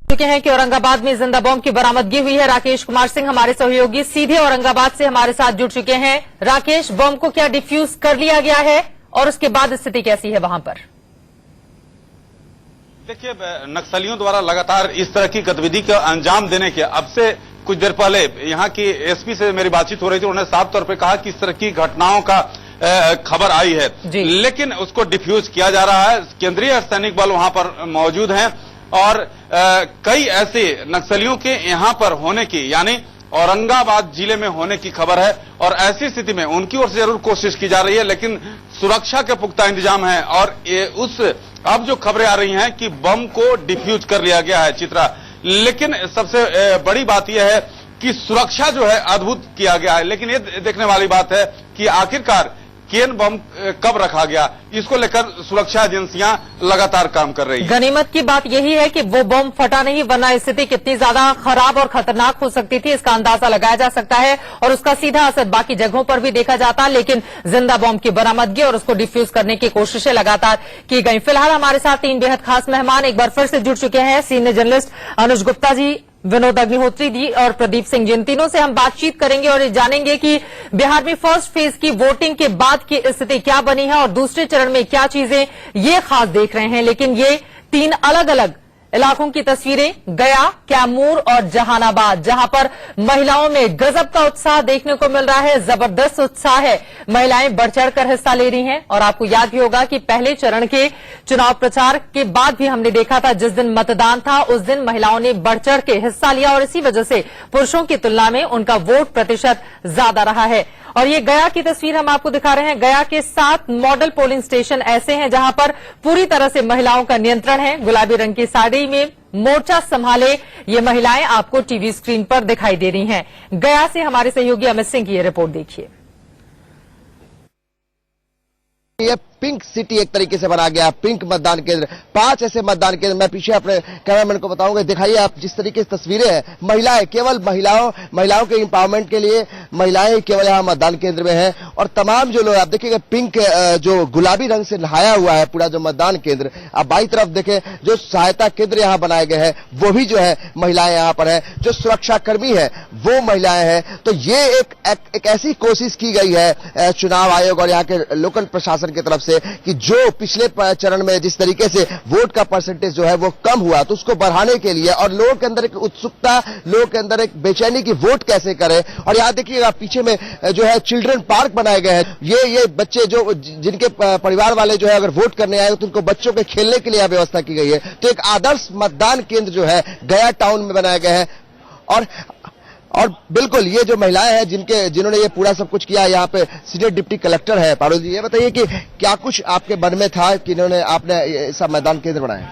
चुके हैं कि औरंगाबाद में जिंदा बॉम्ब की बरामदगी हुई है। राकेश कुमार सिंह हमारे सहयोगी सीधे औरंगाबाद से हमारे साथ जुड़ चुके हैं। राकेश, बॉम्ब को क्या डिफ्यूज कर लिया गया है और उसके बाद स्थिति कैसी है वहां पर? देखिए, नक्सलियों द्वारा लगातार इस तरह की गतिविधि को अंजाम देने के अब से कुछ देर पहले यहाँ की एसपी से मेरी बातचीत हो रही थी। उन्होंने साफ तौर पे कहा कि इस तरह की घटनाओं का खबर आई है, लेकिन उसको डिफ्यूज किया जा रहा है। केंद्रीय सैनिक बल वहां पर मौजूद हैं और कई ऐसे नक्सलियों के यहाँ पर होने की, यानी औरंगाबाद जिले में होने की खबर है और ऐसी स्थिति में उनकी ओर से जरूर कोशिश की जा रही है, लेकिन सुरक्षा के पुख्ता इंतजाम है। और अब जो खबरें आ रही हैं कि बम को डिफ्यूज कर लिया गया है चित्रा, लेकिन सबसे बड़ी बात यह है कि सुरक्षा जो है अद्भुत किया गया है। लेकिन ये देखने वाली बात है कि आखिरकार केन बम कब रखा गया, इसको लेकर सुरक्षा एजेंसियां लगातार काम कर रही हैं। गनीमत की बात यही है कि वो बम फटा नहीं, वरना स्थिति कितनी ज्यादा खराब और खतरनाक हो सकती थी, इसका अंदाजा लगाया जा सकता है और उसका सीधा असर बाकी जगहों पर भी देखा जाता। लेकिन जिंदा बॉम्ब की बरामदगी और उसको डिफ्यूज करने की कोशिशें लगातार की गई। फिलहाल हमारे साथ 3 बेहद खास मेहमान एक बार फिर से जुड़ चुके हैं। सीनियर जर्नलिस्ट अनुज गुप्ता जी, विनोद अग्निहोत्री जी और प्रदीप सिंह जी, इन तीनों से हम बातचीत करेंगे और जानेंगे कि बिहार में फर्स्ट फेज की वोटिंग के बाद की स्थिति क्या बनी है और दूसरे चरण में क्या चीजें ये खास देख रहे हैं। लेकिन ये 3 अलग अलग इलाकों की तस्वीरें, गया, कैमूर और जहानाबाद, जहां पर महिलाओं में गजब का उत्साह देखने को मिल रहा है, जबरदस्त उत्साह है। महिलाएं बढ़ चढ़कर हिस्सा ले रही हैं और आपको याद भी होगा कि पहले चरण के चुनाव प्रचार के बाद भी हमने देखा था, जिस दिन मतदान था उस दिन महिलाओं ने बढ़ चढ़ के हिस्सा लिया और इसी वजह से पुरुषों की तुलना में उनका वोट प्रतिशत ज्यादा रहा है। और ये गया की तस्वीर हम आपको दिखा रहे हैं। गया के 7 मॉडल पोलिंग स्टेशन ऐसे हैं जहां पर पूरी तरह से महिलाओं का नियंत्रण है। गुलाबी रंग की साड़ी में मोर्चा संभाले ये महिलाएं आपको टीवी स्क्रीन पर दिखाई दे रही हैं। गया से हमारे सहयोगी अमित सिंह की ये रिपोर्ट देखिए। ये पिंक सिटी एक तरीके से बना गया, पिंक मतदान केंद्र, 5 ऐसे मतदान केंद्र। मैं पीछे अपने कैमरामैन को बताऊंगा, दिखाइए आप जिस तरीके से तस्वीरें हैं। महिलाएं, केवल महिलाओं के इंपावरमेंट के लिए महिलाएं केवल यहाँ मतदान केंद्र में हैं और तमाम जो लोग आप देखिएगा पिंक जो गुलाबी रंग से नहाया हुआ है पूरा जो मतदान केंद्र। आप बाई तरफ देखें जो सहायता केंद्र यहाँ बनाए गए हैं वो भी जो है महिलाएं यहाँ पर है, जो सुरक्षाकर्मी है वो महिलाएं हैं। तो ये एक ऐसी कोशिश की गई है चुनाव आयोग और यहाँ के लोकल प्रशासन की तरफ कि जो पिछले चरण में जिस तरीके से वोट का परसेंटेज जो है वो कम हुआ, तो उसको बढ़ाने के लिए और लोगों के अंदर एक उत्सुकता, लोगों के अंदर एक बेचैनी की वोट कैसे करें। और यहाँ देखिएगा पीछे में जो है चिल्ड्रन पार्क बनाए गए हैं। ये बच्चे जो जिनके परिवार वाले जो है अगर वोट करने आए तो उनको बच्चों के खेलने के लिए व्यवस्था की गई है। तो एक आदर्श मतदान केंद्र जो है गया टाउन में बनाए गए हैं। और बिल्कुल ये जो महिलाएं हैं जिन्होंने ये पूरा सब कुछ किया, यहाँ पे सीनियर डिप्टी कलेक्टर है पारुल जी, ये बताइए कि क्या कुछ आपके मन में था कि आपने ये सब मैदान केंद्र बनाए?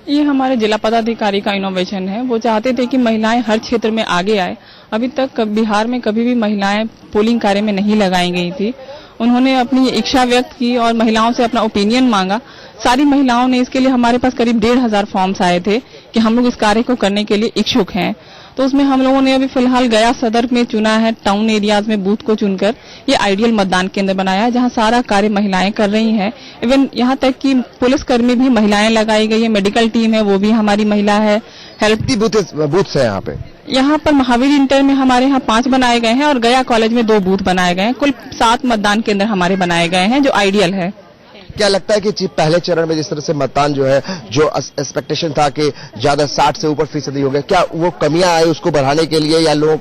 ये हमारे जिला पदाधिकारी का इनोवेशन है। वो चाहते थे कि महिलाएं हर क्षेत्र में आगे आए। अभी तक बिहार में कभी भी महिलाएं पोलिंग कार्य में नहीं लगाई गई थी। उन्होंने अपनी इच्छा व्यक्त की और महिलाओं से अपना ओपिनियन मांगा। सारी महिलाओं ने इसके लिए, हमारे पास करीब 1,500 फॉर्म्स आए थे कि हम लोग इस कार्य को करने के लिए इच्छुक हैं। तो उसमें हम लोगों ने अभी फिलहाल गया सदर में चुना है, टाउन एरियाज में बूथ को चुनकर ये आइडियल मतदान केंद्र बनाया है जहां सारा कार्य महिलाएं कर रही हैं। इवन यहां तक कि पुलिसकर्मी भी महिलाएं लगाई गई है, मेडिकल टीम है वो भी हमारी महिला है। हेल्थ बूथ है यहाँ पे महावीर इंटर में हमारे यहाँ 5 बनाए गए हैं और गया कॉलेज में 2 बूथ बनाए गए हैं। कुल 7 मतदान केंद्र हमारे बनाए गए हैं जो आइडियल है। क्या लगता है कि पहले चरण में जिस तरह से मतदान जो है, जो एक्सपेक्टेशन था कि ज्यादा 60 से ऊपर फीसदी हो गया, क्या वो कमियां आई उसको बढ़ाने के लिए या लोगों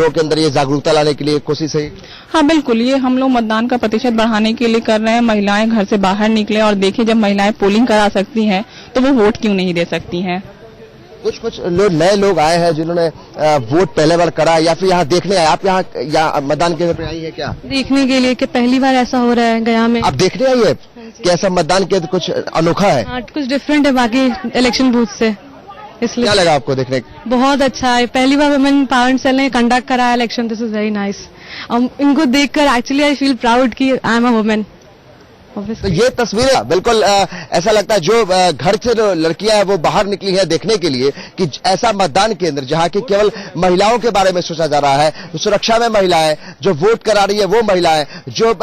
के अंदर ये जागरूकता लाने के लिए कोशिश है? हाँ बिल्कुल, ये हम लोग मतदान का प्रतिशत बढ़ाने के लिए कर रहे हैं। महिलाएं घर से बाहर निकले और देखें जब महिलाएं पोलिंग करा सकती हैं तो वो वोट क्यों नहीं दे सकती हैं। कुछ नए लोग आए हैं जिन्होंने वोट पहले बार करा या फिर यहाँ देखने आए। आप यहाँ मतदान केंद्र पे आई है क्या? देखने के लिए कि पहली बार ऐसा हो रहा है गया में। आप देखने आई है कि ऐसा मतदान केंद्र कुछ अनोखा है? कुछ डिफरेंट है बाकी इलेक्शन बूथ से, इसलिए। क्या लगा आपको देखने? बहुत अच्छा है, पहली बार वुमेन एम्पावरमेंट सेल ने कंडक्ट कराया election. This is very nice. इनको देखकर एक्चुअली आई फील प्राउड कि आई एम अ वुमेन। तो ये तस्वीरें बिल्कुल ऐसा लगता है जो घर से जो लड़कियां हैं वो बाहर निकली हैं देखने के लिए कि ऐसा मतदान केंद्र जहां की केवल महिलाओं के बारे में सोचा जा रहा है, तो सुरक्षा में महिलाएं, जो वोट करा रही है वो महिलाएं, जो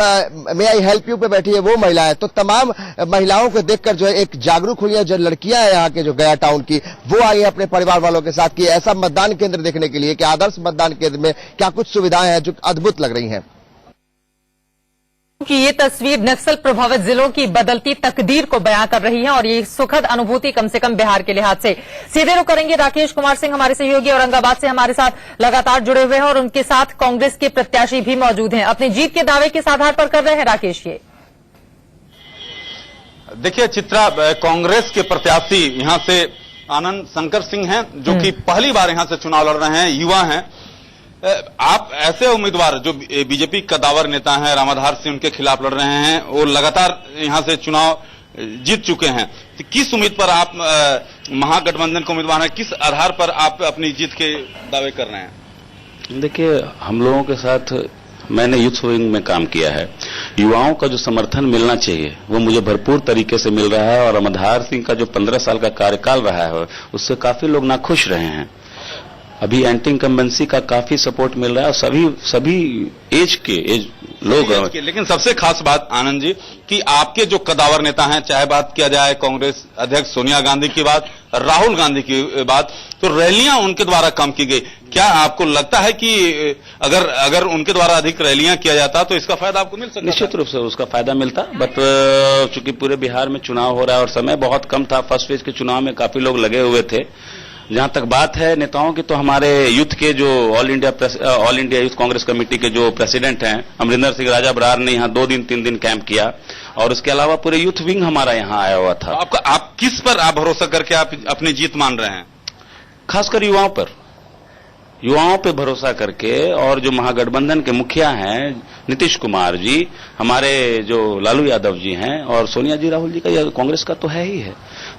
मे आई हेल्प यू पे बैठी है वो महिलाएं, तो तमाम महिलाओं को देखकर जो है एक जागरूक हुई है। जो लड़कियां हैं यहाँ के जो गया टाउन की, वो आई है अपने परिवार वालों के साथ कि ऐसा मतदान केंद्र देखने के लिए कि आदर्श मतदान केंद्र में क्या कुछ सुविधाएं हैं जो अद्भुत लग रही हैं। कि ये तस्वीर नक्सल प्रभावित जिलों की बदलती तकदीर को बयां कर रही है और ये सुखद अनुभूति कम से कम बिहार के लिहाज से। सीधे रुख करेंगे राकेश कुमार सिंह, हमारे सहयोगी औरंगाबाद से हमारे साथ लगातार जुड़े हुए हैं और उनके साथ कांग्रेस के प्रत्याशी भी मौजूद हैं। अपनी जीत के दावे किस आधार पर कर रहे हैं राकेश? ये देखिए चित्रा, कांग्रेस के प्रत्याशी यहां से आनंद शंकर सिंह हैं, जो कि पहली बार यहां से चुनाव लड़ रहे हैं, युवा हैं। आप ऐसे उम्मीदवार जो बीजेपी कदावर नेता हैं रामाधार सिंह, उनके खिलाफ लड़ रहे हैं, वो लगातार यहां से चुनाव जीत चुके हैं, तो किस उम्मीद पर आप महागठबंधन के उम्मीदवार हैं, किस आधार पर आप अपनी जीत के दावे कर रहे हैं? देखिए, हम लोगों के साथ मैंने यूथ विंग में काम किया है। युवाओं का जो समर्थन मिलना चाहिए वो मुझे भरपूर तरीके से मिल रहा है और रामाधार सिंह का जो 15 साल का कार्यकाल रहा है उससे काफी लोग नाखुश रहे हैं। अभी एंटी इनकम्बेंसी का काफी सपोर्ट मिल रहा है और सभी एज लोग। लेकिन सबसे खास बात आनंद जी कि आपके जो कदावर नेता हैं, चाहे बात किया जाए कांग्रेस अध्यक्ष सोनिया गांधी की बात, राहुल गांधी की बात, तो रैलियां उनके द्वारा कम की गई। क्या आपको लगता है कि अगर उनके द्वारा अधिक रैलियां किया जाता तो इसका फायदा आपको मिल सकता? निश्चित रूप से उसका फायदा मिलता, बट चूंकि पूरे बिहार में चुनाव हो रहा है और समय बहुत कम था, फर्स्ट फेज के चुनाव में काफी लोग लगे हुए थे। जहां तक बात है नेताओं की, तो हमारे यूथ के जो all India youth Congress committee के जो प्रेसिडेंट हैं अमरिंदर सिंह राजा बरार ने यहाँ 2 दिन 3 दिन कैंप किया और उसके अलावा पूरे यूथ विंग हमारा यहाँ आया हुआ था। आप किस पर आप भरोसा करके आप अपनी जीत मान रहे हैं? खासकर युवाओं पे भरोसा करके, और जो महागठबंधन के मुखिया हैं नीतीश कुमार जी, हमारे जो लालू यादव जी हैं और सोनिया जी राहुल जी का, या कांग्रेस का तो है ही है,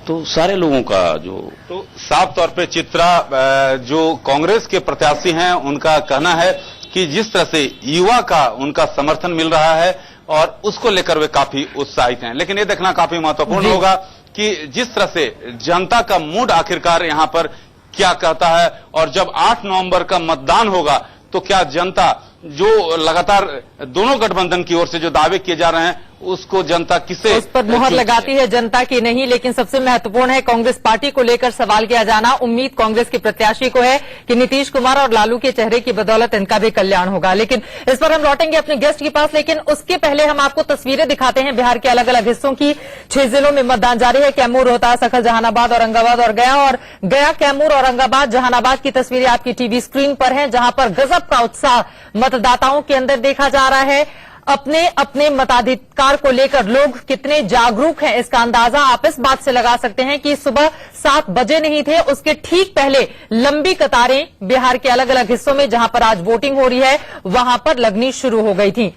तो सारे लोगों का जो। तो साफ तौर पे चित्रा, जो कांग्रेस के प्रत्याशी हैं उनका कहना है कि जिस तरह से युवा का उनका समर्थन मिल रहा है और उसको लेकर वे काफी उत्साहित हैं, लेकिन ये देखना काफी महत्वपूर्ण होगा कि जिस तरह से जनता का मूड आखिरकार यहां पर क्या कहता है, और जब 8 नवंबर का मतदान होगा तो क्या जनता जो लगातार दोनों गठबंधन की ओर से जो दावे किए जा रहे हैं उसको जनता किसे उस पर मुहर लगाती है, जनता की नहीं। लेकिन सबसे महत्वपूर्ण है कांग्रेस पार्टी को लेकर सवाल किया जाना। उम्मीद कांग्रेस के प्रत्याशी को है कि नीतीश कुमार और लालू के चेहरे की बदौलत इनका भी कल्याण होगा। लेकिन इस पर हम लौटेंगे अपने गेस्ट के पास, लेकिन उसके पहले हम आपको तस्वीरें दिखाते हैं बिहार के अलग अलग हिस्सों की। 6 जिलों में मतदान जारी है, कैमूर, रोहतास, सखल, जहानाबाद, औरंगाबाद और गया, कैमूर, औरंगाबाद, जहानाबाद की तस्वीरें आपकी टीवी स्क्रीन पर हैं, जहां पर गजब का उत्साह मतदाताओं के अंदर देखा जा रहा है। अपने मताधिकार को लेकर लोग कितने जागरूक हैं, इसका अंदाजा आप इस बात से लगा सकते हैं कि सुबह 7 बजे नहीं थे, उसके ठीक पहले लंबी कतारें बिहार के अलग अलग हिस्सों में जहां पर आज वोटिंग हो रही है वहां पर लगनी शुरू हो गई थी।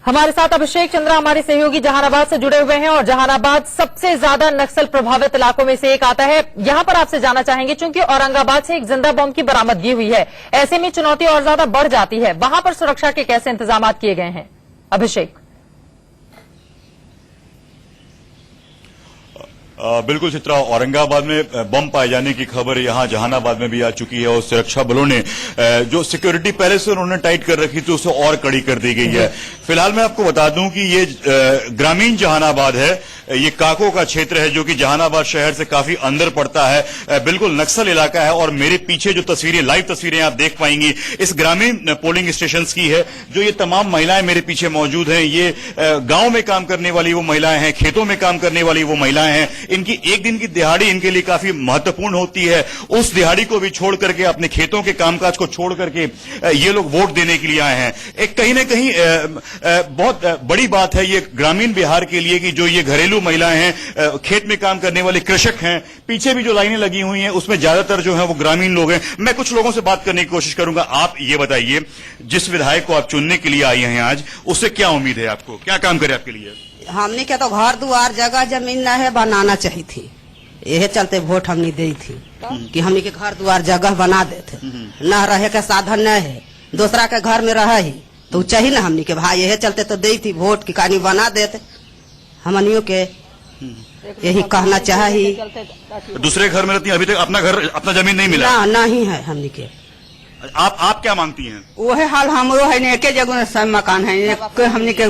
हमारे साथ अभिषेक चंद्रा हमारे सहयोगी जहानाबाद से जुड़े हुए हैं और जहानाबाद सबसे ज्यादा नक्सल प्रभावित इलाकों में से एक आता है। यहां पर आपसे जानना चाहेंगे, चूंकि औरंगाबाद से एक जिंदा बॉम्ब की बरामदगी हुई है, ऐसे में चुनौती और ज्यादा बढ़ जाती है। वहां पर सुरक्षा के कैसे इंतजाम किए गए हैं अभिषेक? बिल्कुल चित्रा, औरंगाबाद में बम पाए जाने की खबर यहां जहानाबाद में भी आ चुकी है और सुरक्षा बलों ने जो सिक्योरिटी पहले से उन्होंने टाइट कर रखी थी उसे और कड़ी कर दी गई है। फिलहाल मैं आपको बता दूं कि ये ग्रामीण जहानाबाद है, ये काको का क्षेत्र है जो कि जहानाबाद शहर से काफी अंदर पड़ता है, बिल्कुल नक्सल इलाका है। और मेरे पीछे जो तस्वीरें, लाइव तस्वीरें आप देख पाएंगी इस ग्रामीण पोलिंग स्टेशन की है। जो ये तमाम महिलाएं मेरे पीछे मौजूद हैं, ये गांव में काम करने वाली वो महिलाएं हैं, खेतों में काम करने वाली वो महिलाएं हैं। इनकी एक दिन की दिहाड़ी इनके लिए काफी महत्वपूर्ण होती है। उस दिहाड़ी को भी छोड़ करके, अपने खेतों के कामकाज को छोड़ करके ये लोग वोट देने के लिए आए हैं। एक कहीं ना कहीं बहुत बड़ी बात है ये ग्रामीण बिहार के लिए कि जो ये घरेलू महिलाएं हैं, खेत में काम करने वाले कृषक हैं। पीछे भी जो लाइनें लगी हुई हैं उसमें ज्यादातर जो है वो ग्रामीण लोग हैं। मैं कुछ लोगों से बात करने की कोशिश करूंगा। आप ये बताइए, जिस विधायक को आप चुनने के लिए आई हैं आज, उससे क्या उम्मीद है आपको, क्या काम करे आपके लिए? हमने क्या तो घर दुआर जगह जमीन न है, बनाना चाहिए थी। यही चलते वोट हमने दी थी कि हमने के घर दुआर जगह बना देते, न रहे के साधन न है, दूसरा के घर में रहे ही तो चाहिए ना हमने के भाई, यही चलते तो दी थी वोट की कहानी बना देते। हमनियों के यही कहना चाहिए। दूसरे घर में रहती हैं, अभी तक अपना घर अपना जमीन नहीं मिला? ना नहीं है हमनी के। आप क्या मांगती हैं? वही हाल हमरो है, एक जगह में सब मकान है, एक हमनी के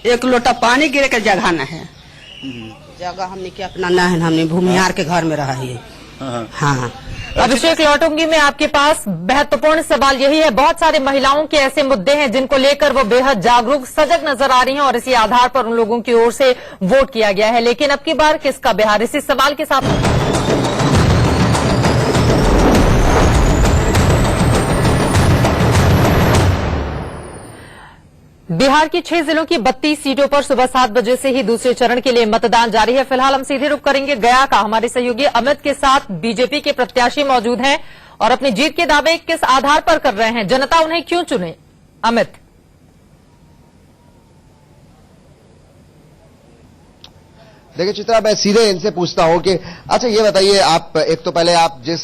एक लोटा पानी गिरे के जगह न है, जगह हमनी के अपना न है, हमनी भूमिहार के घर में रहा है। हाँ। अभिषेक, लौटूंगी मैं आपके पास। महत्वपूर्ण सवाल यही है, बहुत सारे महिलाओं के ऐसे मुद्दे हैं जिनको लेकर वो बेहद जागरूक सजग नजर आ रही हैं और इसी आधार पर उन लोगों की ओर से वोट किया गया है। लेकिन अब की बार किसका बिहार, इसी सवाल के साथ बिहार की 6 जिलों की 32 सीटों पर सुबह 7 बजे से ही दूसरे चरण के लिए मतदान जारी है। फिलहाल हम सीधे रुख करेंगे गया का। हमारे सहयोगी अमित के साथ बीजेपी के प्रत्याशी मौजूद हैं और अपनी जीत के दावे किस आधार पर कर रहे हैं, जनता उन्हें क्यों चुने? अमित। देखिए चित्रा, मैं सीधे इनसे पूछता हूं कि अच्छा ये बताइए, आप एक तो पहले आप जिस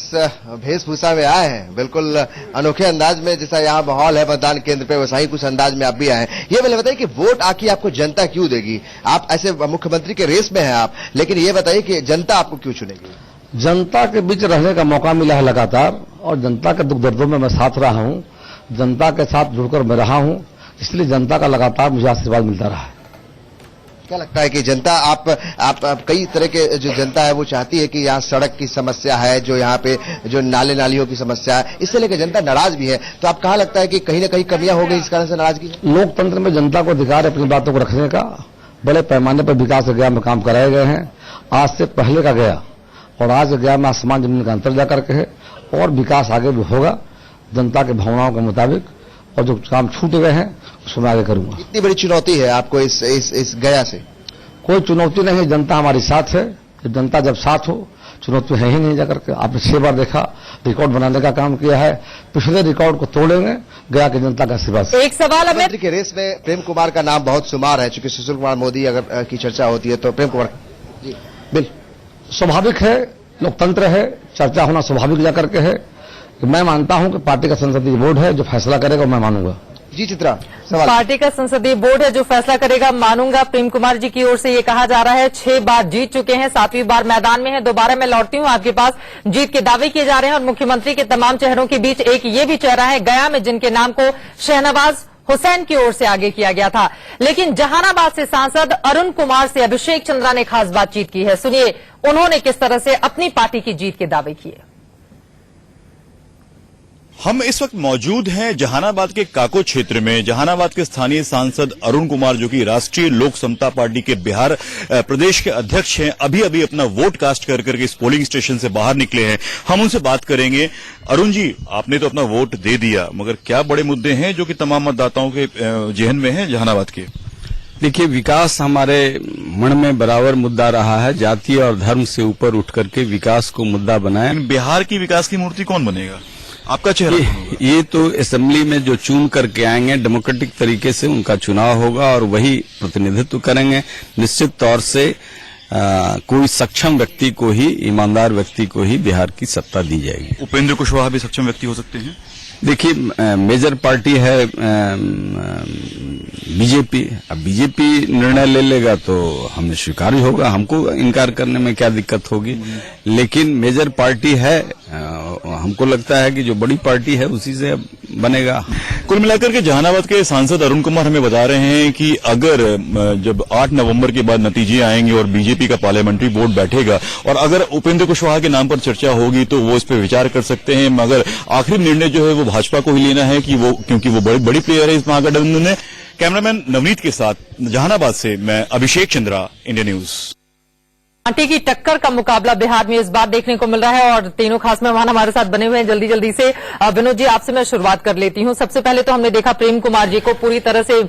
वेशभूषा में आए हैं, बिल्कुल अनोखे अंदाज में, जैसा यहाँ माहौल है मतदान केंद्र पे वैसा ही कुछ अंदाज में आप भी आए हैं। ये पहले बताइए कि वोट आखिर आपको जनता क्यों देगी? आप ऐसे मुख्यमंत्री के रेस में हैं आप, लेकिन ये बताइए कि जनता आपको क्यों चुनेगी? जनता के बीच रहने का मौका मिला है लगातार, और जनता के दुख दर्दों में मैं साथ रहा हूं, जनता के साथ जुड़कर मैं रहा हूं, इसलिए जनता का लगातार मुझे आशीर्वाद मिलता रहा है। क्या लगता है कि जनता आप कई तरह के जो जनता है वो चाहती है कि यहाँ सड़क की समस्या है, जो यहाँ पे जो नाले नालियों की समस्या है, इससे लेकर जनता नाराज भी है, तो आप कहाँ लगता है कि कहीं ना कहीं कमियां हो गई, इस कारण से नाराजगी है? लोकतंत्र में जनता को अधिकार है अपनी बातों को रखने का। बड़े पैमाने पर विकास गया में काम कराए गए हैं, आज से पहले का गया और आज गया में आसमान जमीन का अंतर जाकर के है, और विकास आगे भी होगा जनता के भावनाओं के मुताबिक, और जो काम छूट गए हैं उसको मैं आगे करूंगा। इतनी बड़ी चुनौती है आपको इस गया से? कोई चुनौती नहीं, जनता हमारी साथ है। जनता जब साथ हो चुनौती है ही नहीं। जाकर के आपने 6 बार देखा, रिकॉर्ड बनाने का काम किया है, पिछले रिकॉर्ड को तोड़ेंगे गया की जनता का आशीर्वाद। एक सवाल मंत्री के रेस में प्रेम कुमार का नाम बहुत शुमार है, चूंकि सुशील कुमार मोदी अगर की चर्चा होती है तो प्रेम कुमार जी बिल स्वाभाविक है, लोकतंत्र है, चर्चा होना स्वाभाविक जाकर के है। मैं मानता हूं कि पार्टी का संसदीय बोर्ड है जो फैसला करेगा, मैं मानूंगा। जी चित्रा, सवाल। पार्टी का संसदीय बोर्ड है जो फैसला करेगा, मानूंगा। प्रेम कुमार जी की ओर से ये कहा जा रहा है 6 बार जीत चुके हैं, 7वीं बार मैदान में है। दोबारा मैं लौटती हूं आपके पास। जीत के दावे किए जा रहे हैं और मुख्यमंत्री के तमाम चेहरों के बीच एक ये भी चेहरा है गया में जिनके नाम को शहनवाज हुसैन की ओर से आगे किया गया था, लेकिन जहानाबाद से सांसद अरुण कुमार से अभिषेक चंद्रा ने खास बातचीत की है। सुनिए उन्होंने किस तरह से अपनी पार्टी की जीत के दावे किए। हम इस वक्त मौजूद हैं जहानाबाद के काको क्षेत्र में। जहानाबाद के स्थानीय सांसद अरुण कुमार, जो कि राष्ट्रीय लोक समता पार्टी के बिहार प्रदेश के अध्यक्ष हैं, अभी अभी अपना वोट कास्ट कर करके इस पोलिंग स्टेशन से बाहर निकले हैं। हम उनसे बात करेंगे। अरुण जी, आपने तो अपना वोट दे दिया, मगर क्या बड़े मुद्दे हैं जो कि तमाम मतदाताओं के जहन में हैं जहानाबाद के? देखिए, विकास हमारे मन में बराबर मुद्दा रहा है। जाति और धर्म से ऊपर उठ करके विकास को मुद्दा बनाए। बिहार की विकास की मूर्ति कौन बनेगा? आपका चेहरा? ये तो असेंबली में जो चुन करके आएंगे, डेमोक्रेटिक तरीके से उनका चुनाव होगा और वही प्रतिनिधित्व करेंगे। निश्चित तौर से कोई सक्षम व्यक्ति को ही, ईमानदार व्यक्ति को ही बिहार की सत्ता दी जाएगी। उपेंद्र कुशवाहा भी सक्षम व्यक्ति हो सकते हैं? देखिए, मेजर पार्टी है बीजेपी। अब बीजेपी निर्णय ले लेगा तो हमें स्वीकार ही होगा, हमको इनकार करने में क्या दिक्कत होगी। लेकिन मेजर पार्टी है, हमको लगता है कि जो बड़ी पार्टी है उसी से बनेगा। कुल मिलाकर के जहानाबाद के सांसद अरुण कुमार हमें बता रहे हैं कि अगर जब 8 नवंबर के बाद नतीजे आएंगे और बीजेपी का पार्लियामेंट्री बोर्ड बैठेगा और अगर उपेंद्र कुशवाहा के नाम पर चर्चा होगी तो वो इस पर विचार कर सकते हैं, मगर आखिरी निर्णय जो है वो भाजपा को ही लेना है कि वो, क्योंकि वो बड़ी प्लेयर है इस महागठबंधन में। कैमरामैन नवनीत के साथ जहानाबाद से मैं अभिषेक चंद्रा, इंडिया न्यूज। पार्टी की टक्कर का मुकाबला बिहार में इस बार देखने को मिल रहा है और तीनों खास मेहमान हमारे साथ बने हुए हैं। जल्दी से विनोद जी, आपसे मैं शुरुआत कर लेती हूं। सबसे पहले तो हमने देखा प्रेम कुमार जी को पूरी तरह से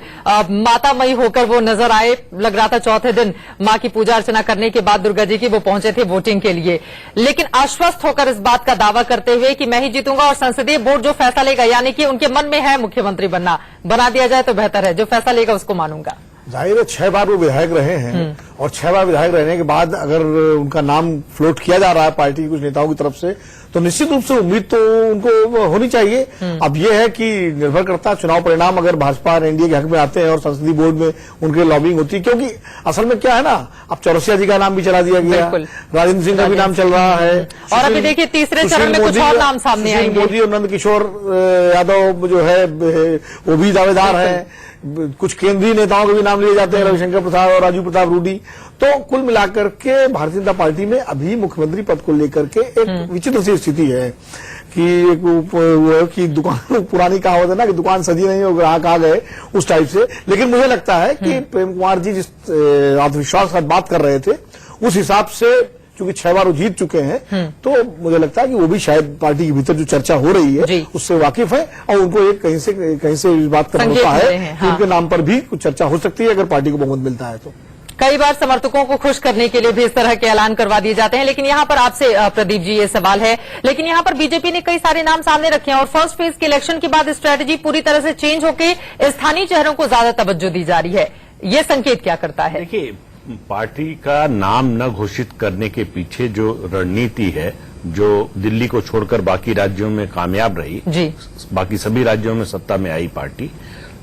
मातामयी होकर वो नजर आए। लग रहा था चौथे दिन मां की पूजा अर्चना करने के बाद दुर्गा जी की वो पहुंचे थे वोटिंग के लिए, लेकिन आश्वस्त होकर इस बात का दावा करते हुए कि मैं ही जीतूंगा और संसदीय बोर्ड जो फैसला लेगा, यानी कि उनके मन में है मुख्यमंत्री बना दिया जाए तो बेहतर है, जो फैसला लेगा उसको मानूंगा। जाहिर है 6 बार वो विधायक रहे हैं और 6 बार विधायक रहने के बाद अगर उनका नाम फ्लोट किया जा रहा है पार्टी के कुछ नेताओं की तरफ से, तो निश्चित रूप से उम्मीद तो उनको होनी चाहिए। अब ये है कि निर्भर करता है चुनाव परिणाम अगर भाजपा और एनडीए के हक में आते हैं और संसदीय बोर्ड में उनके लॉबिंग होती है, क्योंकि असल में क्या है ना, अब चौरसिया जी का नाम भी चला दिया गया, राजेंद्र सिंह का भी नाम चल रहा है, और अभी देखिए तीसरे चरण में कुछ और नाम सामने आएंगे। मोदी और नंदकिशोर यादव जो है वो भी दावेदार हैं, कुछ केंद्रीय नेताओं के भी नाम लिए जाते हैं, रविशंकर प्रसाद और राजू प्रताप रूडी। तो कुल मिलाकर के भारतीय जनता पार्टी में अभी मुख्यमंत्री पद को लेकर के एक विचित्र सी स्थिति है कि दुकान, पुरानी कहावत है ना कि दुकान सजी नहीं हो ग्राहक आ गए, उस टाइप से। लेकिन मुझे लगता है कि प्रेम कुमार जी जिस आत्मविश्वास के साथ बात कर रहे थे, उस हिसाब से क्योंकि 6 बार वो जीत चुके हैं, तो मुझे लगता है कि वो भी शायद पार्टी के भीतर जो चर्चा हो रही है उससे वाकिफ है और उनको एक कहीं से इस बात का भरोसा है कि उनके नाम पर भी कुछ चर्चा हो सकती है अगर पार्टी को बहुमत मिलता है तो। कई बार समर्थकों को खुश करने के लिए भी इस तरह के ऐलान करवा दिए जाते हैं। लेकिन यहाँ पर आपसे प्रदीप जी ये सवाल है, लेकिन यहाँ पर बीजेपी ने कई सारे नाम सामने रखे हैं और फर्स्ट फेज के इलेक्शन के बाद स्ट्रेटेजी पूरी तरह से चेंज होकर स्थानीय चेहरों को ज्यादा तवज्जो दी जा रही है। ये संकेत क्या करता है? देखिए, पार्टी का नाम न घोषित करने के पीछे जो रणनीति है, जो दिल्ली को छोड़कर बाकी राज्यों में कामयाब रही जी, बाकी सभी राज्यों में सत्ता में आई पार्टी,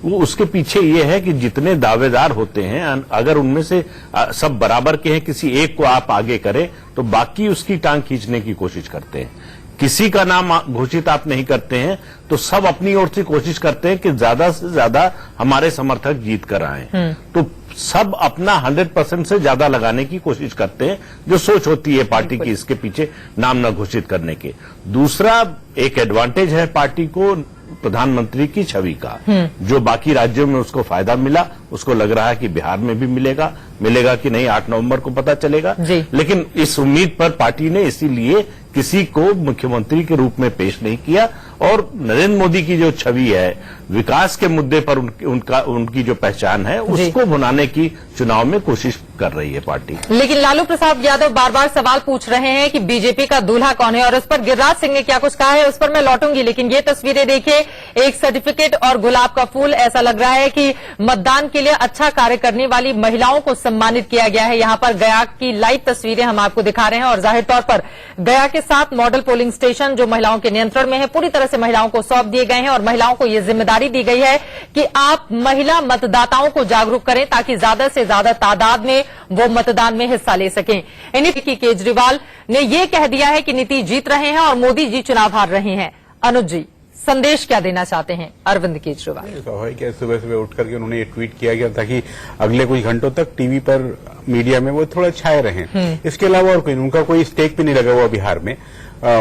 वो उसके पीछे ये है कि जितने दावेदार होते हैं अगर उनमें से सब बराबर के हैं, किसी एक को आप आगे करें तो बाकी उसकी टांग खींचने की कोशिश करते हैं। किसी का नाम घोषित आप नहीं करते हैं तो सब अपनी ओर से कोशिश करते हैं कि ज्यादा से ज्यादा हमारे समर्थक जीत कर आए। तो सब अपना 100% से ज्यादा लगाने की कोशिश करते हैं, जो सोच होती है पार्टी की इसके पीछे नाम न घोषित करने के। दूसरा एक एडवांटेज है पार्टी को प्रधानमंत्री की छवि का, जो बाकी राज्यों में उसको फायदा मिला, उसको लग रहा है कि बिहार में भी मिलेगा कि नहीं 8 नवंबर को पता चलेगा। लेकिन इस उम्मीद पर पार्टी ने इसीलिए किसी को मुख्यमंत्री के रूप में पेश नहीं किया और नरेंद्र मोदी की जो छवि है, विकास के मुद्दे पर उनकी जो पहचान है, उसको भुनाने की चुनाव में कोशिश कर रही है पार्टी। लेकिन लालू प्रसाद यादव बार बार सवाल पूछ रहे हैं कि बीजेपी का दूल्हा कौन है और उस पर गिरिराज सिंह ने क्या कुछ कहा है, उस पर मैं लौटूंगी। लेकिन ये तस्वीरें देखिए, एक सर्टिफिकेट और गुलाब का फूल, ऐसा लग रहा है कि मतदान के लिए अच्छा कार्य करने वाली महिलाओं को सम्मानित किया गया है। यहाँ पर गया की लाइव तस्वीरें हम आपको दिखा रहे हैं और जाहिर तौर पर गया के 7 मॉडल पोलिंग स्टेशन जो महिलाओं के नियंत्रण में है पूरी तरह से महिलाओं को सौंप दिए गए हैं और महिलाओं को ये जिम्मेदारी दी गई है कि आप महिला मतदाताओं को जागरूक करें ताकि ज्यादा से ज्यादा तादाद में वो मतदान में हिस्सा ले सकें। इन्हीं की केजरीवाल ने ये कह दिया है कि नीतीश जीत रहे हैं और मोदी जी चुनाव हार रहे हैं। अनुज जी, संदेश क्या देना चाहते हैं अरविंद केजरीवाल? स्वाभाविक है, सुबह सुबह उठ करके उन्होंने ये ट्वीट किया गया ताकि अगले कुछ घंटों तक टीवी पर, मीडिया में वो थोड़ा छाए रहें। इसके अलावा और कोई उनका कोई स्टेक भी नहीं लगा हुआ बिहार में।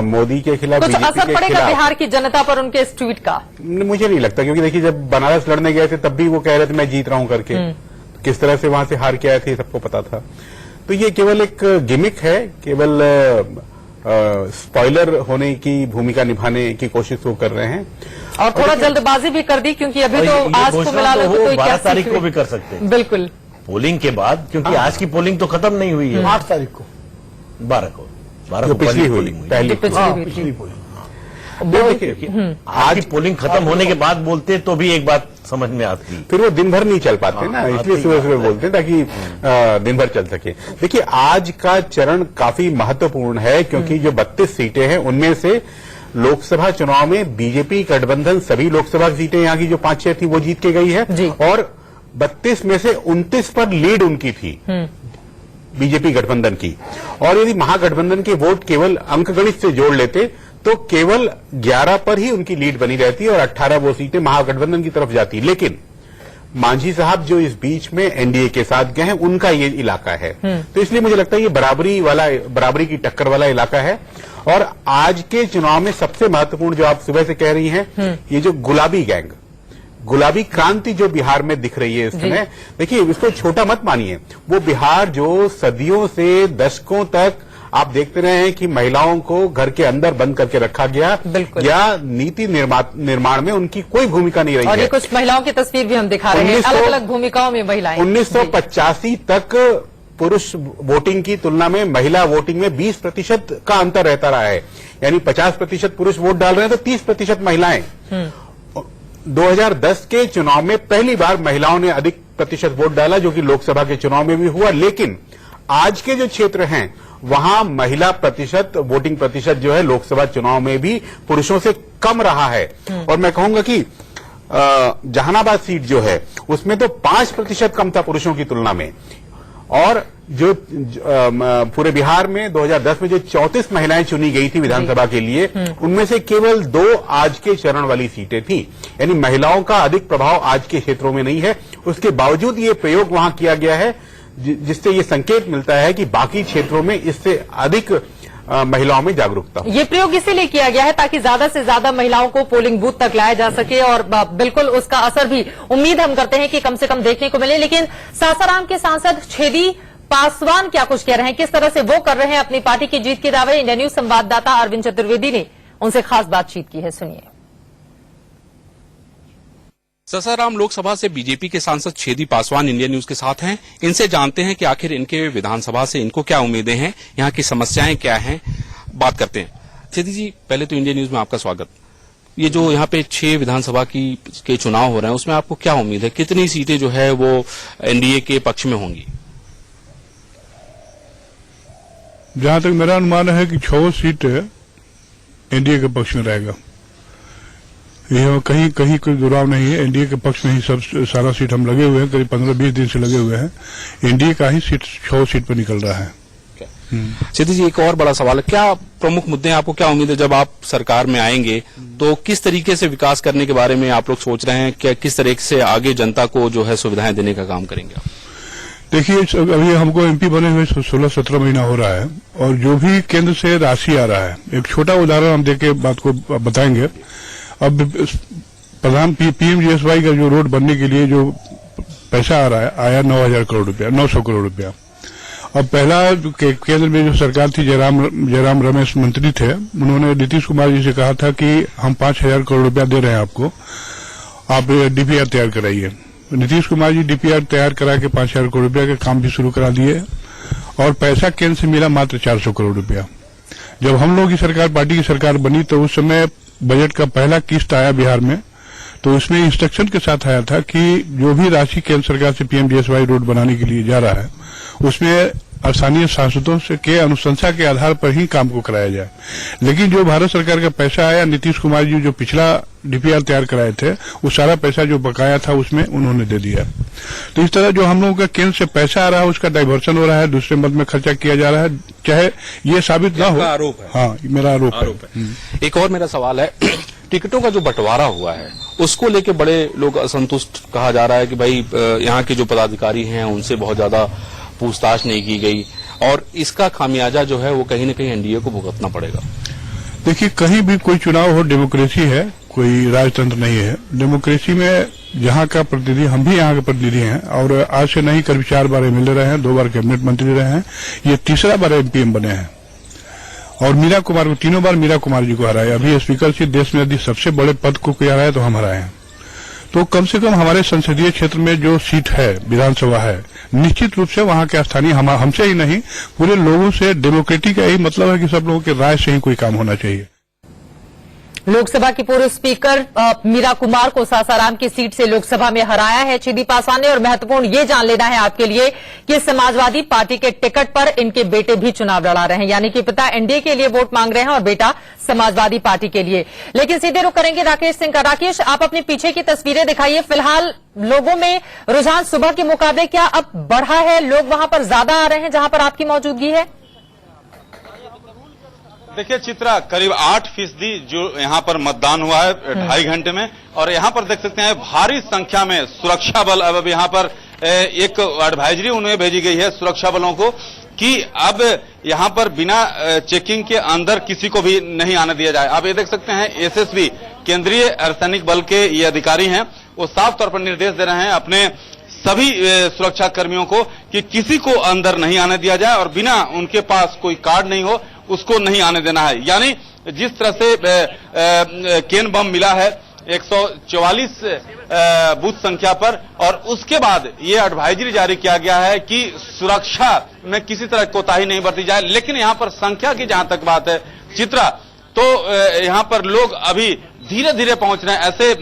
मोदी के खिलाफ, कुछ असर पड़ेगा बिहार की जनता पर उनके इस ट्वीट का? मुझे नहीं लगता, क्योंकि देखिए जब बनारस लड़ने गए थे तब भी वो कह रहे थे मैं जीत रहा हूं करके, किस तरह से वहां से हार के आए थे सबको पता था। तो ये केवल एक गिमिक है, केवल स्पॉइलर होने की भूमिका निभाने की कोशिश वो कर रहे हैं और थोड़ा जल्दबाजी भी कर दी, क्योंकि अभी तो आज को मिला लो तो 12 तारीख को भी कर सकते हैं, बिल्कुल पोलिंग के बाद, क्योंकि आज की पोलिंग तो खत्म नहीं हुई है। 8 तारीख को, 12 को पिछली हुई, पहली पोलिंग। देखिए आज की पोलिंग खत्म होने के बाद बोलते तो भी एक बात समझ में आती, फिर वो दिन भर नहीं चल पाते ना, इसलिए सुबह सुबह बोलते हैं ताकि दिन भर चल सके। देखिए आज का चरण काफी महत्वपूर्ण है, क्योंकि जो 32 सीटें हैं उनमें से लोकसभा चुनाव में बीजेपी गठबंधन सभी लोकसभा की सीटें, यहाँ की जो 5-6 थी वो जीत के गई है और 32 में से 29 पर लीड उनकी थी बीजेपी गठबंधन की। और यदि महागठबंधन के वोट केवल अंकगणित से जोड़ लेते तो केवल 11 पर ही उनकी लीड बनी रहती और 18 वो सीटें महागठबंधन की तरफ जाती। लेकिन मांझी साहब जो इस बीच में एनडीए के साथ गए हैं, उनका ये इलाका है, तो इसलिए मुझे लगता है ये बराबरी की टक्कर वाला इलाका है। और आज के चुनाव में सबसे महत्वपूर्ण जो आप सुबह से कह रही हैं, ये जो गुलाबी गैंग, गुलाबी क्रांति जो बिहार में दिख रही है इस समय, देखिए इसको छोटा मत मानिए। वो बिहार जो सदियों से, दशकों तक आप देखते रहे हैं कि महिलाओं को घर के अंदर बंद करके रखा गया या नीति निर्माण में उनकी कोई भूमिका नहीं रही और है। ये कुछ महिलाओं की तस्वीर भी हम दिखा रहे हैं, अलग अलग भूमिकाओं में महिलाएं। 1985 तक पुरुष वोटिंग की तुलना में महिला वोटिंग में 20% का अंतर रहता रहा है, यानी 50% पुरुष वोट डाल रहे हैं तो 30% महिलाएं। 2010 के चुनाव में पहली बार महिलाओं ने अधिक प्रतिशत वोट डाला, जो कि लोकसभा के चुनाव में भी हुआ। लेकिन आज के जो क्षेत्र हैं वहां महिला प्रतिशत, वोटिंग प्रतिशत जो है लोकसभा चुनाव में भी पुरुषों से कम रहा है। और मैं कहूंगा कि जहानाबाद सीट जो है उसमें तो 5% कम था पुरुषों की तुलना में। और जो पूरे बिहार में 2010 में जो 34 महिलाएं चुनी गई थी विधानसभा के लिए, उनमें से केवल 2 आज के चरण वाली सीटें थी। यानी महिलाओं का अधिक प्रभाव आज के क्षेत्रों में नहीं है। उसके बावजूद ये प्रयोग वहां किया गया है, जिससे ये संकेत मिलता है कि बाकी क्षेत्रों में इससे अधिक महिलाओं में जागरूकता हो। ये प्रयोग इसीलिए किया गया है ताकि ज्यादा से ज्यादा महिलाओं को पोलिंग बूथ तक लाया जा सके, और बिल्कुल उसका असर भी उम्मीद हम करते हैं कि कम से कम देखने को मिले। लेकिन सासाराम के सांसद छेदी पासवान क्या कुछ कह रहे हैं, किस तरह से वो कर रहे हैं अपनी पार्टी की जीत के दावे, इंडिया न्यूज संवाददाता अरविंद चतुर्वेदी ने उनसे खास बातचीत की है, सुनिए। सासाराम लोकसभा से बीजेपी के सांसद छेदी पासवान इंडिया न्यूज के साथ हैं। इनसे जानते हैं कि आखिर इनके विधानसभा से इनको क्या उम्मीदें हैं, यहाँ की समस्याएं क्या हैं, बात करते हैं। छेदी जी, पहले तो इंडिया न्यूज में आपका स्वागत। ये जो यहाँ पे 6 विधानसभा के चुनाव हो रहे हैं, उसमें आपको क्या उम्मीद है, कितनी सीटें जो है वो एनडीए के पक्ष में होंगी? जहां तक मेरा अनुमान है कि 6 सीट एनडीए के पक्ष में रहेगा। ये कहीं कहीं कोई दुराव नहीं है, एनडीए के पक्ष में ही सारा सीट हम लगे हुए हैं, करीब 15-20 दिन से लगे हुए हैं। एनडीए का ही सीट 6 सीट पर निकल रहा है। सीधी जी, एक और बड़ा सवाल है, क्या प्रमुख मुद्दे हैं, आपको क्या उम्मीद है जब आप सरकार में आएंगे तो किस तरीके से विकास करने के बारे में आप लोग सोच रहे हैं, क्या किस तरीके से आगे जनता को जो है सुविधाएं देने का काम करेंगे आप? देखिए, अभी हमको एमपी बने हुए 16-17 महीना हो रहा है, और जो भी केंद्र से राशि आ रहा है, एक छोटा उदाहरण हम देके बात को बताएंगे। अब प्रधान पीएमजीएसवाई का जो रोड बनने के लिए जो पैसा आ रहा है, आया 9,000 करोड़ रुपया, 900 करोड़ रुपया। अब पहला केंद्र में जो सरकार थी, जयराम रमेश मंत्री थे, उन्होंने नीतीश कुमार जी से कहा था कि हम 5,000 करोड़ रुपया दे रहे हैं आपको, आप डीपीआर तैयार कराइए। नीतीश कुमार जी डीपीआर तैयार करा के 5,000 करोड़ रुपया का काम भी शुरू करा दिए, और पैसा केंद्र से मिला मात्र 400 करोड़ रुपया। जब हम लोग की सरकार, पार्टी की सरकार बनी, तो उस समय बजट का पहला किस्त आया बिहार में, तो उसमें इंस्ट्रक्शन के साथ आया था कि जो भी राशि केंद्र सरकार से पीएमजीएसवाई रोड बनाने के लिए जा रहा है, उसमें स्थानीय सांसदों से के अनुशंसा के आधार पर ही काम को कराया जाए। लेकिन जो भारत सरकार का पैसा आया, नीतीश कुमार जी जो पिछला डीपीआर तैयार कराए थे, वो सारा पैसा जो बकाया था उसमें उन्होंने दे दिया। तो इस तरह जो हम लोगों का केंद्र से पैसा आ रहा है उसका डाइवर्सन हो रहा है, दूसरे मद में खर्चा किया जा रहा है, चाहे ये साबित ना हो। आरोप है। हाँ, मेरा आरोप है। एक और मेरा सवाल है, टिकटों का जो बंटवारा हुआ है उसको लेके बड़े लोग असंतुष्ट कहा जा रहा है कि भाई यहाँ के जो पदाधिकारी हैं उनसे बहुत ज्यादा पूछताछ नहीं की गई, और इसका खामियाजा जो है वो कहीं न कहीं एनडीए को भुगतना पड़ेगा। देखिए, कहीं भी कोई चुनाव हो, डेमोक्रेसी है, कोई राजतंत्र नहीं है। डेमोक्रेसी में जहां का प्रतिनिधि, हम भी यहाँ के प्रतिनिधि हैं, और आज से नहीं करीब 4 बार एमएलए रहे हैं, 2 बार कैबिनेट मंत्री रहे हैं, ये तीसरा बार एमपीएम बने हैं। और मीरा कुमार को 3 बार मीरा कुमार जी को हराया। अभी स्पीकर से देश में यदि सबसे बड़े पद को कोई हराया तो हम हराए हैं। तो कम से कम हमारे संसदीय क्षेत्र में जो सीट है, विधानसभा है, निश्चित रूप से वहां के स्थानीय हमसे ही नहीं, पूरे लोगों से, डेमोक्रेटिक का यही मतलब है कि सब लोगों के राय से ही कोई काम होना चाहिए। लोकसभा की पूर्व स्पीकर मीरा कुमार को सासाराम की सीट से लोकसभा में हराया है छेदी पासवान ने। और महत्वपूर्ण ये जान लेना है आपके लिए कि समाजवादी पार्टी के टिकट पर इनके बेटे भी चुनाव लड़ा रहे हैं, यानी कि पिता एनडीए के लिए वोट मांग रहे हैं और बेटा समाजवादी पार्टी के लिए। लेकिन सीधे रुख करेंगे राकेश सिंह का। राकेश, आप अपने पीछे की तस्वीरें दिखाइए। फिलहाल लोगों में रुझान सुबह के मुकाबले क्या अब बढ़ा है? लोग वहां पर ज्यादा आ रहे हैं जहां पर आपकी मौजूदगी है? देखिए चित्रा, करीब 8% जो यहाँ पर मतदान हुआ है 2.5 घंटे में, और यहाँ पर देख सकते हैं भारी संख्या में सुरक्षा बल। अब यहाँ पर एक एडवाइजरी उन्हें भेजी गई है सुरक्षा बलों को कि अब यहाँ पर बिना चेकिंग के अंदर किसी को भी नहीं आने दिया जाए। आप ये देख सकते हैं एसएसबी, केंद्रीय अर्धसैनिक बल के ये अधिकारी हैं, वो साफ तौर पर निर्देश दे रहे हैं अपने सभी सुरक्षा कर्मियों को कि किसी को अंदर नहीं आने दिया जाए, और बिना उनके पास कोई कार्ड नहीं हो उसको नहीं आने देना है। यानी जिस तरह से केन बम मिला है 144 बूथ संख्या पर, और उसके बाद ये एडवाइजरी जारी किया गया है कि सुरक्षा में किसी तरह कोताही नहीं बरती जाए। लेकिन यहाँ पर संख्या की जहां तक बात है चित्रा, तो यहाँ पर लोग अभी धीरे धीरे पहुंच रहे हैं। ऐसे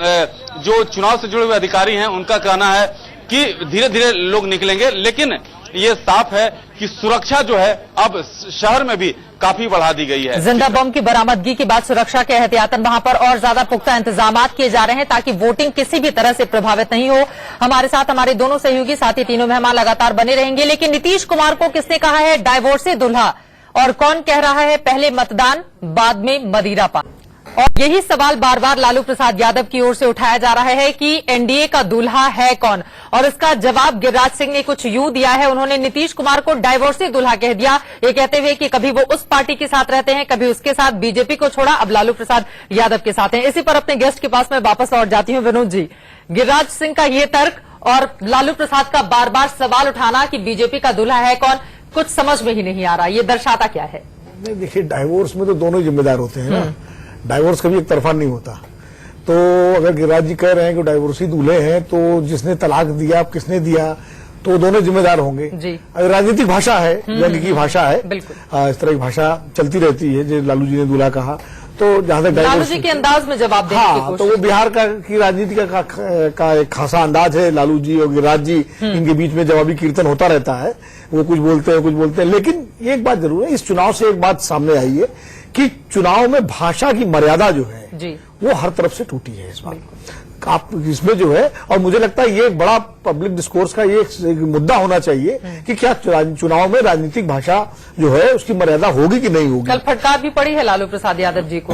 जो चुनाव से जुड़े हुए अधिकारी हैं उनका कहना है कि धीरे धीरे लोग निकलेंगे, लेकिन ये साफ है कि सुरक्षा जो है अब शहर में भी काफी बढ़ा दी गई है। जिंदा बम की बरामदगी के बाद सुरक्षा के एहतियातन वहां पर और ज्यादा पुख्ता इंतजाम किए जा रहे हैं ताकि वोटिंग किसी भी तरह से प्रभावित नहीं हो। हमारे साथ हमारे दोनों सहयोगी साथी तीनों मेहमान लगातार बने रहेंगे। लेकिन नीतीश कुमार को किसने कहा है डाइवोर्सी दूल्हा, और कौन कह रहा है पहले मतदान बाद में मदिरा पान? और यही सवाल बार बार लालू प्रसाद यादव की ओर से उठाया जा रहा है कि एनडीए का दूल्हा है कौन, और इसका जवाब गिरिराज सिंह ने कुछ यूं दिया है। उन्होंने नीतीश कुमार को डाइवोर्सी दूल्हा कह दिया, ये कहते हुए कि कभी वो उस पार्टी के साथ रहते हैं, कभी उसके साथ, बीजेपी को छोड़ा अब लालू प्रसाद यादव के साथ हैं। इसी पर अपने गेस्ट के पास में वापस लौट जाती हूं। विनोद जी, गिरिराज सिंह का ये तर्क और लालू प्रसाद का बार बार सवाल उठाना कि बीजेपी का दूल्हा है कौन, कुछ समझ में ही नहीं आ रहा, ये दर्शाता क्या है? नहीं, देखिए, डाइवोर्स में तो दोनों जिम्मेदार होते हैं ना। डाइवोर्स कभी एक तरफा नहीं होता। तो अगर गिरिराज जी कह रहे हैं कि डाइवोर्सी दूल्हे हैं, तो जिसने तलाक दिया, किसने दिया, तो दोनों जिम्मेदार होंगे। राजनीतिक भाषा है, व्यंग्य की भाषा है, इस तरह की भाषा चलती रहती है। जो लालू जी ने दूल्हा कहा, तो जहां तक लालू जी के अंदाज में जवाब देने की कोशिश, तो वो बिहार की राजनीति का एक खासा अंदाज है। लालू जी और गिरिराज जी, इनके बीच में जवाबी कीर्तन होता रहता है। वो कुछ बोलते हैं, कुछ बोलते हैं। लेकिन एक बात जरूर है, इस चुनाव से एक बात सामने आई है कि चुनाव में भाषा की मर्यादा जो है वो हर तरफ से टूटी है इस बार। आप इसमें जो है, और मुझे लगता है ये एक बड़ा पब्लिक डिस्कोर्स का ये एक मुद्दा होना चाहिए कि क्या चुनाव में राजनीतिक भाषा जो है उसकी मर्यादा होगी कि नहीं होगी। कल फटकार भी पड़ी है लालू प्रसाद यादव जी को।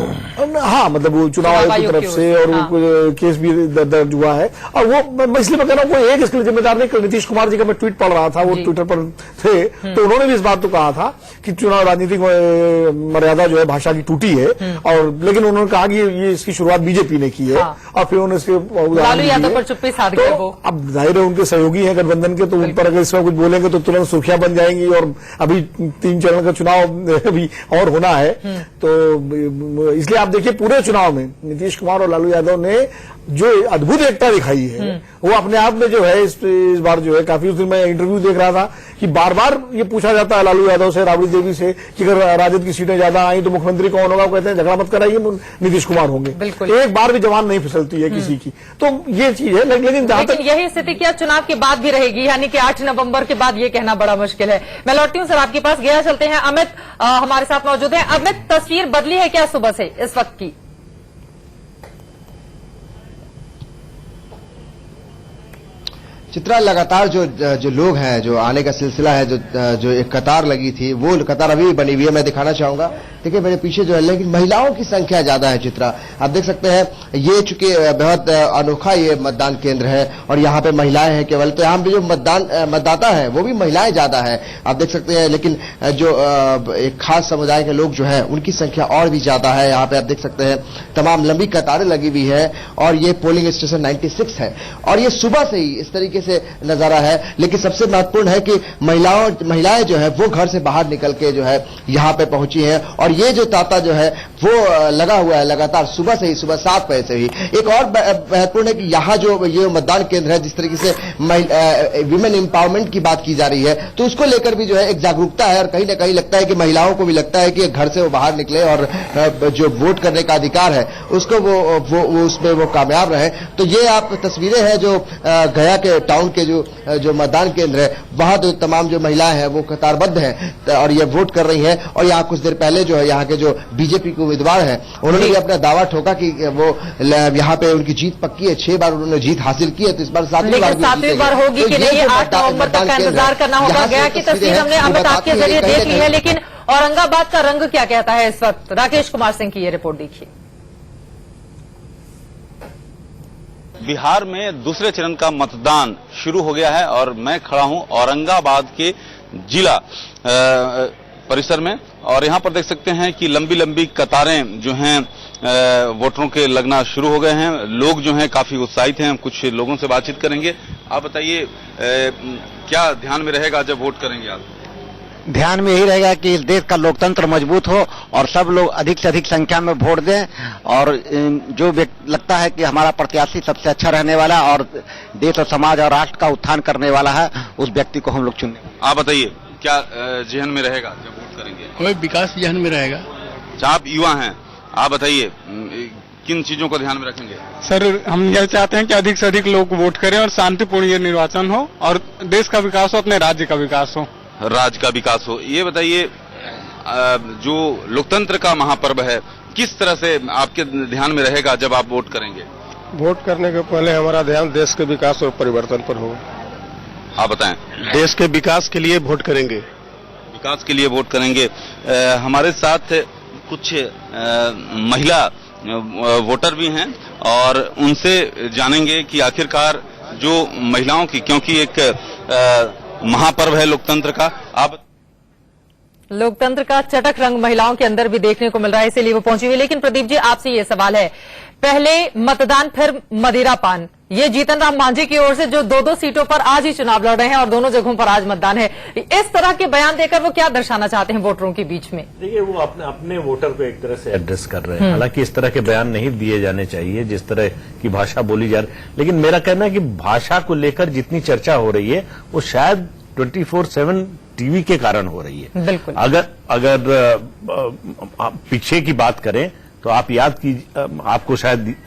हाँ, मतलब वो चुनाव आयोग की तरफ से, और वो केस भी दर्ज हुआ है। और वो मैं इसलिए कह रहा हूँ, कोई एक इसके लिए जिम्मेदार नहीं। कल नीतीश कुमार जी का मैं ट्वीट पढ़ रहा था, वो ट्विटर पर थे, तो उन्होंने भी इस बात को कहा था कि चुनाव राजनीतिक मर्यादा जो है भाषा की टूटी है। और लेकिन उन्होंने कहा कि ये इसकी शुरुआत बीजेपी ने की है, और फिर उन्होंने इसके लालू यादव पर चुप्पी साध गए वो। अब जाहिर है उनके सहयोगी हैं गठबंधन के, तो उन पर अगर इसमें कुछ बोलेंगे तो तुरंत सुर्खियां बन जाएंगी। और अभी 3 चरण का चुनाव अभी और होना है, तो इसलिए आप देखिए पूरे चुनाव में नीतीश कुमार और लालू यादव ने जो अद्भुत एकता दिखाई है, वो अपने आप में जो है इस बार जो है काफी। उस दिन मैं इंटरव्यू देख रहा था कि बार बार ये पूछा जाता है लालू यादव से, राबड़ी देवी से, कि अगर राजद की सीटें ज्यादा आई तो मुख्यमंत्री कौन होगा? वो कहते हैं झगड़ा मत कराइए, नीतीश कुमार होंगे। एक बार भी जवान नहीं फिसलती है किसी की। तो ये चीज है। लेकिन जहां तक यही स्थिति क्या चुनाव के बाद भी रहेगी, यानी कि 8 नवंबर के बाद ये कहना बड़ा मुश्किल है। मैं लौटती हूं सर आपके पास, गया चलते हैं। अमित हमारे साथ मौजूद है। अमित, तस्वीर बदली है क्या सुबह से इस वक्त की? चित्रा, लगातार जो लोग हैं, जो आने का सिलसिला है, जो एक कतार लगी थी, वो कतार अभी भी बनी हुई है। मैं दिखाना चाहूंगा, देखिए मेरे पीछे जो है, लेकिन महिलाओं की संख्या ज्यादा है। चित्रा, आप देख सकते हैं, ये चूंकि बहुत अनोखा ये मतदान केंद्र है और यहाँ पे महिलाएं हैं केवल, तो यहाँ पे जो मतदाता है वो भी महिलाएं ज्यादा है, आप देख सकते हैं। लेकिन जो एक खास समुदाय के लोग जो है उनकी संख्या और भी ज्यादा है। यहाँ पे आप देख सकते हैं तमाम लंबी कतारें लगी हुई है, और ये पोलिंग स्टेशन 96 है, और ये सुबह से ही इस तरीके से नजारा है। लेकिन सबसे महत्वपूर्ण है कि महिलाएं जो है वो घर से बाहर निकल के जो है यहाँ पे पहुंची हैं, और ये जो तांता जो है वो लगा हुआ है लगातार सुबह से ही, सुबह 7 बजे से ही। एक और महत्वपूर्ण है कि यहाँ जो ये मतदान केंद्र है, जिस तरीके से विमेन एम्पावरमेंट की बात की जा रही है, तो उसको लेकर भी जो है एक जागरूकता है, और कहीं ना कहीं लगता है कि महिलाओं को भी लगता है कि घर से वो बाहर निकले और जो वोट करने का अधिकार है उसको वो उसमें वो कामयाब रहे। तो ये आप तस्वीरें हैं जो गया के टाउन के जो मतदान केंद्र है, वहां तो तमाम जो महिलाएं हैं वो कतारबद्ध हैं और ये वोट कर रही हैं। और यहाँ कुछ देर पहले जो है यहाँ के जो बीजेपी के उम्मीदवार हैं, उन्होंने भी अपना दावा ठोका कि वो यहाँ पे उनकी जीत पक्की है। 6 बार उन्होंने जीत हासिल की है, तो इस बार 7वीं बार होगी कि नहीं, 8 नवंबर तक का इंतजार करना होगा। गया की तस्वीर हमने अमित आपके जरिए देख ली है, लेकिन औरंगाबाद का रंग क्या कहता है इस वक्त? राकेश कुमार सिंह की ये रिपोर्ट देखिए। बिहार में दूसरे चरण का मतदान शुरू हो गया है, और मैं खड़ा हूं औरंगाबाद के जिला परिसर में, और यहां पर देख सकते हैं कि लंबी लंबी कतारें जो हैं वोटरों के लगना शुरू हो गए हैं। लोग जो हैं काफी उत्साहित हैं। हम कुछ लोगों से बातचीत करेंगे। आप बताइए, क्या ध्यान में रहेगा जब वोट करेंगे आप? ध्यान में यही रहेगा कि इस देश का लोकतंत्र मजबूत हो और सब लोग अधिक से अधिक संख्या में वोट दें, और जो लगता है कि हमारा प्रत्याशी सबसे अच्छा रहने वाला और देश और समाज और राष्ट्र का उत्थान करने वाला है, उस व्यक्ति को हम लोग चुनेंगे। आप बताइए, क्या जहन में रहेगा जब वोट करेंगे? हमें विकास जहन में रहेगा। आप युवा हैं, आप बताइए किन चीजों को ध्यान में रखेंगे? सर, हम यह चाहते हैं कि अधिक से अधिक लोग वोट करें और शांतिपूर्ण ये निर्वाचन हो और देश का विकास हो, अपने राज्य का विकास हो। राज्य का विकास हो। ये बताइए जो लोकतंत्र का महापर्व है किस तरह से आपके ध्यान में रहेगा जब आप वोट करेंगे? वोट करने के पहले हमारा ध्यान देश के विकास और परिवर्तन पर हो। आप बताएं। देश के विकास के लिए वोट करेंगे। विकास के लिए वोट करेंगे। हमारे साथ कुछ महिला वोटर भी हैं और उनसे जानेंगे कि आखिरकार जो महिलाओं की, क्योंकि एक महापर्व है लोकतंत्र का, आप लोकतंत्र का चटक रंग महिलाओं के अंदर भी देखने को मिल रहा है, इसीलिए वो पहुंची हुई। लेकिन प्रदीप जी, आपसे ये सवाल है, पहले मतदान फिर मदिरा पान, ये जीतन राम मांझी की ओर से जो 2-2 सीटों पर आज ही चुनाव लड़ रहे हैं और दोनों जगहों पर आज मतदान है, इस तरह के बयान देकर वो क्या दर्शाना चाहते हैं वोटरों के बीच में? देखिए, वो अपने वोटर को एक तरह से एड्रेस कर रहे हैं। हालांकि इस तरह के बयान नहीं दिए जाने चाहिए जिस तरह की भाषा बोली जा रही, लेकिन मेरा कहना है कि भाषा को लेकर जितनी चर्चा हो रही है वो शायद 24/7 टीवी के कारण हो रही है। बिल्कुल। अगर पीछे की बात करें तो आप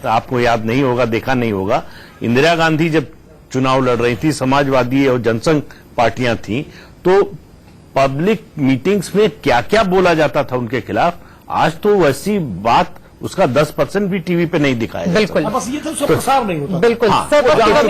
आपको याद नहीं होगा, देखा नहीं होगा, इंदिरा गांधी जब चुनाव लड़ रही थी, समाजवादी और जनसंघ पार्टियां थी, तो पब्लिक मीटिंग्स में क्या क्या बोला जाता था उनके खिलाफ। आज तो वैसी बात उसका 10% भी टीवी पे नहीं दिखाया जाता। बिल्कुल। बस ये तो प्रसार नहीं होता। बिल्कुल। हाँ, सर,